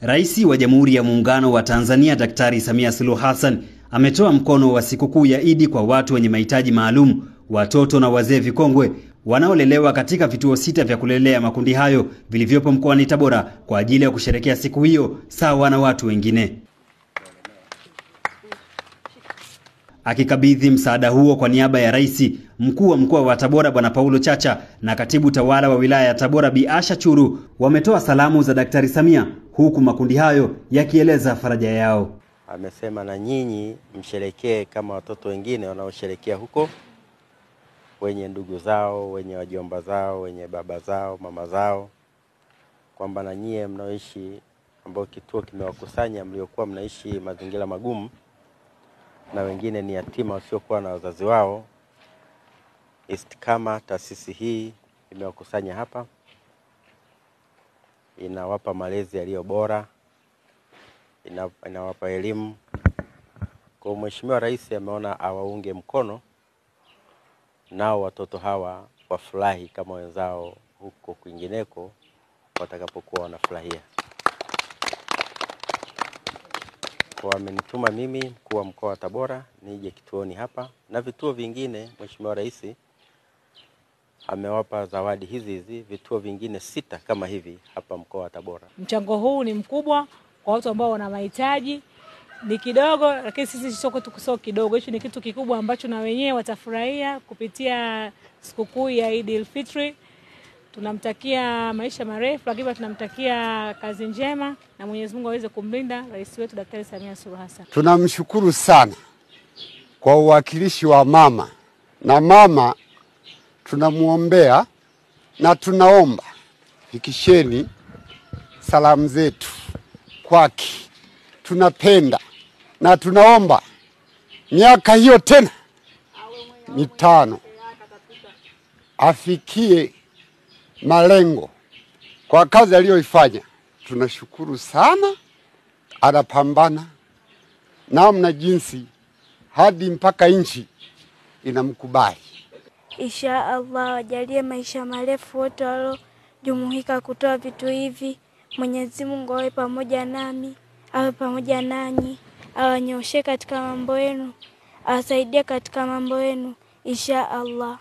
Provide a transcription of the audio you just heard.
Rais wa Jamhuri ya Muungano wa Tanzania Daktari Samia Suluhu Hassan ametoa mkono wa sikukuu ya Idi kwa watu wenye mahitaji maalum, watoto na wazee vikongwe wanaolelewa katika vituo 6 vya kulelea makundi hayo vilivyopo mkoani Tabora kwa ajili ya kusherehekea siku hiyo sawa na watu wengine. Akikabidhi msaada huo kwa niaba ya Rais, mkuu wa mkoa wa Tabora Bwana Paulo Chacha na katibu tawala wa wilaya ya Tabora Bi Asha Churu wametoa salamu za Daktari Samia, huku makundi hayo yakieleza faraja yao. Amesema na nyinyi msherekee kama watoto wengine wanaosherekea huko, wenye ndugu zao, wenye wajomba zao, wenye baba zao, mama zao, kwamba na nyie mnaoishi ambao kituo kimewakusanya mliokuwa mnaishi mazingira magumu na wengine ni yatima wasiokuwa na wazazi wao, kama taasisi hii imewakusanya hapa, inawapa malezi yaliyo bora, inawapa elimu. Kwa Mheshimiwa Rais ameona awaunge mkono nao watoto hawa wafurahi kama wenzao huko kwingineko watakapokuwa wanafurahia. Kwa amenituma mimi mkuu wa mkoa wa Tabora nije kituoni hapa na vituo vingine. Mheshimiwa Rais amewapa zawadi hizi vituo vingine 6 kama hivi hapa mkoa wa Tabora. Mchango huu ni mkubwa kwa watu ambao wana mahitaji. Ni kidogo lakini sisi sio kidogo. Hicho ni kitu kikubwa ambacho na wenyewe watafurahia kupitia sikukuu ya Eid al-Fitr. Tunamtakia maisha marefu, lakini tunamtakia kazi njema na Mwenyezi Mungu aweze kumlinda rais wetu Daktari Samia Suluhu Hassan. Tunamshukuru sana kwa uwakilishi wa mama, na mama tunamuombea na tunaomba fikisheni salamu zetu kwake. Tunapenda na tunaomba miaka hiyo tena 5 afikie malengo kwa kazi aliyoifanya. Tunashukuru sana, anapambana namna jinsi hadi mpaka nchi inamkubali. Insha Allah wajalie maisha marefu wote waliojumuika kutoa vitu hivi. Mwenyezi Mungu awe pamoja nami, awe pamoja nanyi, awanyoshe katika mambo yenu, awasaidie katika mambo yenu insha Allah.